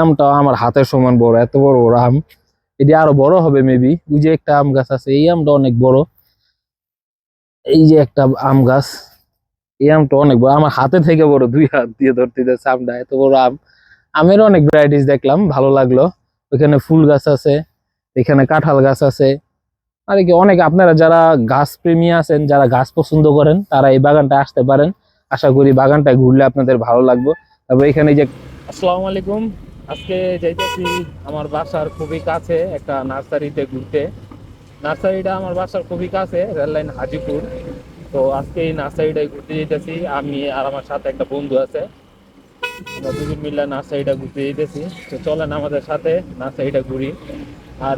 আমটা আমার হাতের সমান বড়, এত বড় বড় আম। এটি আরো বড় হবে মেবি। ওই যে একটা আম গাছ আছে, এই আমটা অনেক বড়। এই যে একটা আম গাছ, এই আমটা অনেক বড়, আমার হাতে থেকে বড়, 2 হাত দিয়ে ধরতে যাচ্ছে আমটা, এত বড় আম। আমের অনেক ভ্যারাইটিস দেখলাম, ভালো লাগলো। ওইখানে ফুল গাছ আছে, এখানে কাঁঠাল গাছ আছে। আর কি অনেক, আপনারা যারা গাছ প্রেমী আছেন, যারা গাছ পছন্দ করেন, তারা এই বাগানটা আসতে পারেন। আশা করি বাগানটা ঘুরলে আপনাদের ভালো লাগবে। তারপর এখানে এই যে, আসসালামু আলাইকুম। আজকে যাইতেছি আমার বাসার খুবই কাছে একটা নার্সারিতে ঘুরতে। নার্সারিটা আমার বাসার খুবই কাছে, রেললাইন হাজিপুর। তো আজকে এই নার্সারিটায় ঘুরতে যেতেছি, আমি আর আমার সাথে একটা বন্ধু আছে। আমরা দুজন মিলে নার্সারিটা ঘুরতে যেতেছি। তো চলেন আমাদের সাথে নার্সারিটা ঘুরি। আর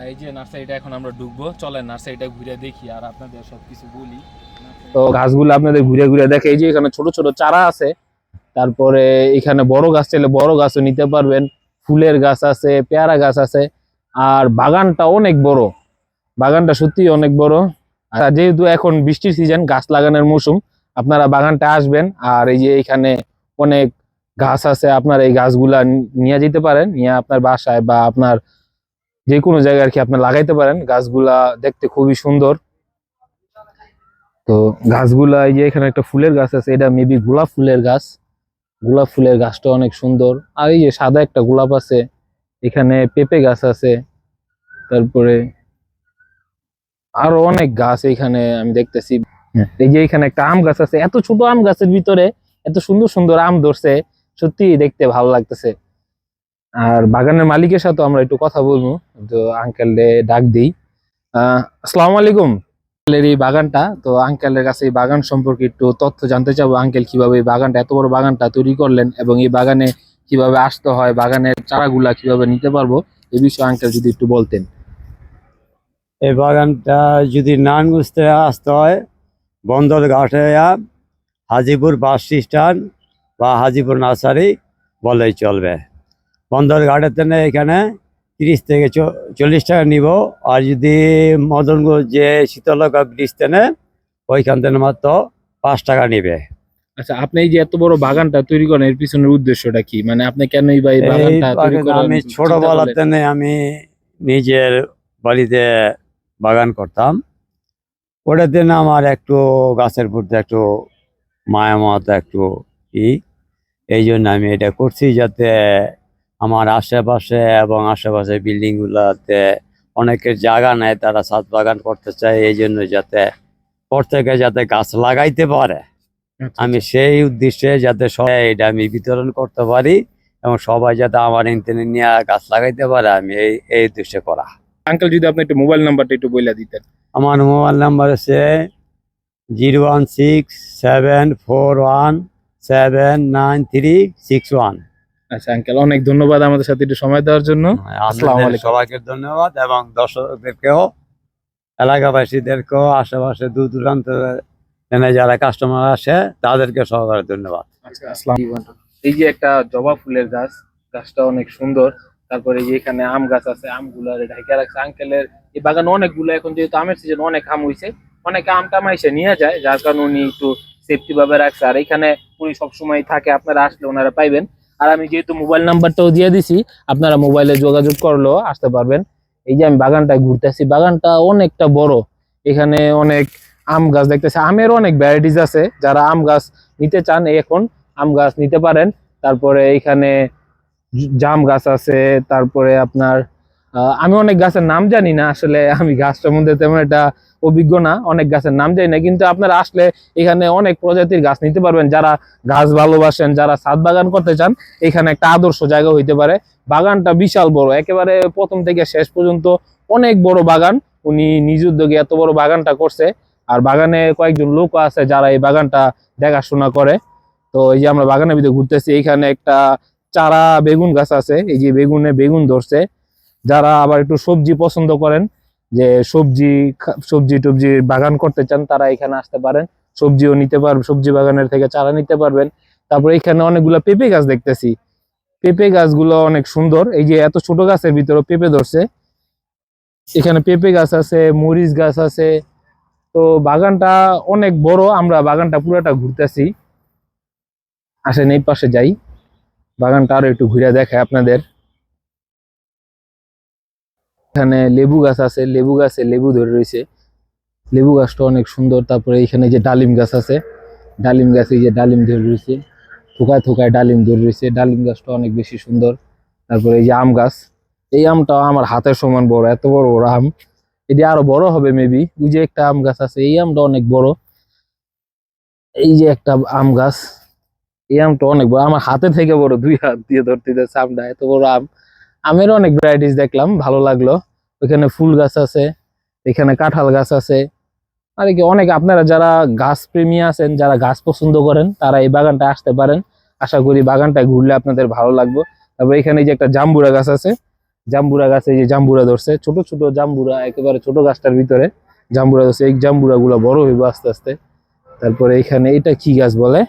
এই যে নার্সারিটা এখন আমরা ঢুকবো, চলেন নার্সারিটা ঘুরে দেখি আর আপনাদের সবকিছু বলি। তো গাছগুলো আপনাদের ঘুরে ঘুরে দেখে। এই যে এখানে ছোট ছোট চারা আছে, তারপরে এখানে বড় গাছ চাইলে বড় গাছও নিতে পারবেন। ফুলের গাছ আছে, পেয়ারা গাছ আছে। আর বাগানটা অনেক বড়, বাগানটা সত্যি অনেক বড়। আর যেহেতু এখন বৃষ্টির সিজন, গাছ লাগানোর মৌসুম, আপনারা বাগানটা আসবেন। আর এই যে এখানে অনেক গাছ আছে, আপনারা এই গাছগুলা নিয়ে যেতে পারেন, নিয়ে আপনার বাসায় বা আপনার যে কোনো জায়গায় আর কি আপনার লাগাইতে পারেন। গাছগুলা দেখতে খুবই সুন্দর। তো গাছগুলা, এই যে এখানে একটা ফুলের গাছ আছে, এটা মেবি গোলাপ ফুলের গাছ। গোলাপ ফুলের গাছটা অনেক সুন্দর। আর এই যে সাদা একটা গোলাপ আছে, এখানে পেঁপে গাছ আছে। তারপরে আরো অনেক গাছ এখানে আমি দেখতেছি। এই যে এখানে একটা আম গাছ আছে, এত ছোট আম গাছের ভিতরে এত সুন্দর সুন্দর আম ধরছে, সত্যি দেখতে ভালো লাগতেছে। আর বাগানের মালিকের সাথে আমরা একটু কথা বলবো। তো আঙ্কেল ডাক দিই। আসসালামু আলাইকুম। এই বাগানটা, তো আঙ্কেলের কাছে এই বাগান সম্পর্কে একটু তথ্য জানতে চাবো। আঙ্কেল কিভাবে এই বাগানটা, এত বড় বাগানটা তৈরি করলেন, এবং এই বাগানে কিভাবে আসতে হয়, বাগানের চারাগুলা কিভাবে নিতে পারবো, এই বিষয়ে আঙ্কেল যদি একটু বলতেন। এই বাগানটা যদি নারায়ণগঞ্জ আসতে হয়, বন্দরঘাটে হাজিপুর বাস স্ট্যান্ড বা হাজিপুর নার্সারি বললেই চলবে। বন্দরঘাটের থেকে এখানে 30 থেকে 40 টাকা নিব। আর যদি মদনগঞ্জ যে শীতলকা ব্রিজ থেকে, ওইখান থেকে মাত্র 5 টাকা নিবে। আচ্ছা, আপনি এই যে এত বড় বাগানটা তৈরি করেন, এর পিছনের উদ্দেশ্যটা কি? মানে আপনি কেনই বা এই এই বাগানটা তৈরি বাগান করার আমি চিন্তা ছোটবেলার করলেন? থেকে আমি নিজের বাড়িতে বাগান করতাম। ওটাতে না আমার একটু গাছের প্রতি একটু মায়া মতো একটু ই, এই জন্য আমি এটা করছি, যাতে আমার আশেপাশে এবং আশেপাশে বিল্ডিং গুলাতে অনেকের জায়গা নেয়, তারা ছাদ বাগান করতে চায়, এই জন্য যাতে প্রত্যেকে যাতে গাছ লাগাইতে পারে, আচ্ছা আমি আচ্ছা। সেই উদ্দেশ্যে যাতে সবাই এটা আমি বিতরণ করতে পারি এবং সবাই যাতে আমার ইন্টারনেট নিয়ে গাছ লাগাইতে পারে, আমি এই উদ্দেশ্যে করা। আঙ্কেল যদি আপনি একটু মোবাইল নাম্বারটা একটু বলে দিতেন। আমার মোবাইল নাম্বার হচ্ছে 01674179361। আচ্ছা আঙ্কেল, অনেক ধন্যবাদ আমাদের সাথে একটু সময় দেওয়ার জন্য। আসসালামু আপনাদের আলাইকুম। সবাইকে ধন্যবাদ এবং দর্শকদেরকেও, এলাকাবাসীদেরকেও, আশেপাশে দূর দূরান্ত যারা কাস্টমার আসে তাদেরকে সহকারে ধন্যবাদ। আচ্ছা, এই যে একটা জবা ফুলের গাছ, গাছটা অনেক সুন্দর। তারপরে এই যে এখানে আম গাছ আছে, আমগুলা ঢেকে রাখছে আঙ্কেলের। এই বাগানে অনেকগুলো, এখন যেহেতু আমের সিজন, অনেক আম হইছে, অনেকে আম টাম এসে নিয়ে যায়, যার কারণে উনি একটু সেফটি ভাবে রাখছে। আর এখানে উনি সবসময় থাকে, আপনারা আসলে ওনারা পাইবেন। আর আমি যেহেতু মোবাইল নাম্বারটাও দিয়ে দিছি, আপনারা মোবাইলে যোগাযোগ করলেও আসতে পারবেন। এই যে আমি বাগানটা ঘুরতেছি, বাগানটা অনেকটা বড়। এখানে অনেক আম গাছ দেখতেছি, আমের অনেক ভ্যারাইটিস আছে। যারা আম গাছ নিতে চান, এখন আম গাছ নিতে পারেন। তারপরে এখানে জাম গাছ আছে। তারপরে আপনার আমি অনেক গাছের নাম জানি না আসলে, আমি গাছ সম্বন্ধে তেমন একটা অভিজ্ঞ না, অনেক গাছের নাম জানি না। কিন্তু আপনারা আসলে এখানে অনেক প্রজাতির গাছ নিতে পারবেন। যারা গাছ ভালোবাসেন, যারা ছাদ বাগান করতে চান, এখানে একটা আদর্শ জায়গা হইতে পারে। বাগানটা বিশাল বড়, একেবারে প্রথম থেকে শেষ পর্যন্ত অনেক বড় বাগান। উনি নিজ উদ্যোগে এত বড় বাগানটা করছে। আর বাগানে কয়েকজন লোক আছে যারা এই বাগানটা দেখাশোনা করে। তো এই যে আমরা বাগানের ভিতরে ঘুরতেছি, এখানে একটা চারা বেগুন গাছ আছে, এই যে বেগুন ধরছে। যারা আবার একটু সবজি পছন্দ করেন, যে সবজি টবজি বাগান করতে চান, তারা এখানে আসতে পারেন, সবজিও নিতে পারবেন, সবজি বাগানের থেকে চারা নিতে পারবেন। তারপরে এখানে অনেকগুলো পেঁপে গাছ দেখতেছি, পেঁপে গাছগুলো অনেক সুন্দর। এই যে এত ছোট গাছের ভিতরে পেঁপে ধরছে। এখানে পেঁপে গাছ আছে, মরিচ গাছ আছে। তো বাগানটা অনেক বড়, আমরা বাগানটা পুরোটা ঘুরতেছি। আসেন এই পাশে যাই। বাগানটা আরো একটু ঘুরে দেখায় আপনাদের। এখানে লেবু গাছ আছে, লেবু গাছে লেবু ধরে রয়েছে, লেবু গাছটা অনেক সুন্দর। তারপরে এখানে যে ডালিম গাছ আছে, ডালিম গাছে এই যে ডালিম ধরে রয়েছে, থোকায় থোকায় ডালিম ধরে রয়েছে, ডালিম গাছটা অনেক বেশি সুন্দর। তারপরে এই যে আম গাছ, এই আমটা আমার হাতের সমান বড়, এত বড় বড় আম। এটি আরো বড় হবে মেবি। ওই যে একটা আম গাছ আছে, এই আমটা অনেক বড়। এই যে একটা আম গাছ, এই আমটা অনেক বড়, আমার হাতে থেকে বড়, 2 হাত দিয়ে ধরতে যাচ্ছে আমটা, এত বড় আম। আমের অনেক ভ্যারাইটিস দেখলাম, ভালো লাগলো। ওইখানে ফুল গাছ আছে, এখানে কাঁঠাল গাছ আছে। আর কি অনেক, আপনারা যারা গাছ প্রেমী আছেন, যারা গাছ পছন্দ করেন, তারা এই বাগানটা আসতে পারেন। আশা করি বাগানটা ঘুরলে আপনাদের ভালো লাগবে। তারপর এখানে যে একটা জাম্বুরা গাছ আছে, জাম্বুরা গাছে এই যে জাম্বুরা ধরছে, ছোট ছোট জাম্বুরা, একেবারে ছোট গাছটার ভিতরে জাম্বুরা ধরছে। এই জাম্বুরা গুলা বড় হইব আস্তে আস্তে। তারপরে এখানে এটা কি গাছ বলে,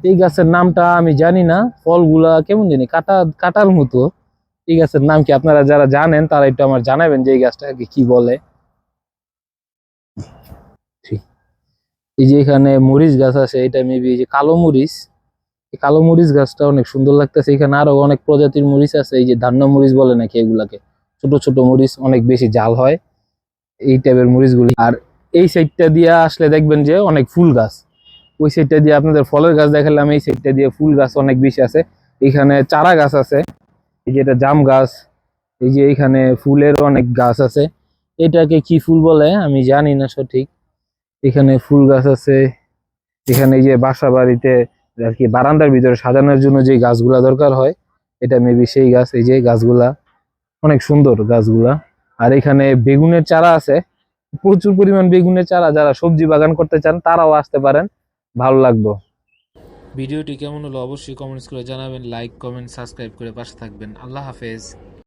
এই গাছের নামটা আমি জানি না, ফলগুলা কেমন জানি কাটা কাটার মতো। এই গাছের নাম কি, আপনারা যারা জানেন তারা একটু আমার জানাবেন যে এই গাছটাকে কি বলে। এই যে এখানে মরিচ গাছ আছে, এটা মেবি এই যে কালো মরিচ, এই কালো মরিচ গাছটা অনেক সুন্দর লাগতেছে। এখানে আরো অনেক প্রজাতির মরিচ আছে, এই যে ধান্য মরিচ বলে নাকি এগুলাকে, ছোট ছোট মরিচ, অনেক বেশি ঝাল হয় এই টাইপের মরিচগুলি। আর এই সাইডটা দিয়ে আসলে দেখবেন যে অনেক ফুল গাছ, ওই সাইডটা দিয়ে আপনাদের ফলের গাছ দেখালাম, এই সাইডটা দিয়ে ফুল গাছ অনেক বেশি আছে। এখানে চারা গাছ আছে, এই যে এটা জাম গাছ। এই যে এখানে ফুলের অনেক গাছ আছে, এটাকে কি ফুল বলে আমি জানি না সঠিক। এখানে ফুল গাছ আছে। এখানে এই যে বাসা বাড়িতে আর কি বারান্দার ভিতরে সাজানোর জন্য যে গাছগুলা দরকার হয়, এটা মেবি সেই গাছ। এই যে গাছগুলা অনেক সুন্দর গাছগুলা। আর এখানে বেগুনের চারা আছে, প্রচুর পরিমাণ বেগুনের চারা। যারা সবজি বাগান করতে চান তারাও আসতে পারেন, ভালো লাগবে। ভিডিওটি কেমন হলো অবশ্যই কমেন্টস করে জানাবেন, লাইক কমেন্ট সাবস্ক্রাইব করে পাশে থাকবেন। আল্লাহ হাফেজ।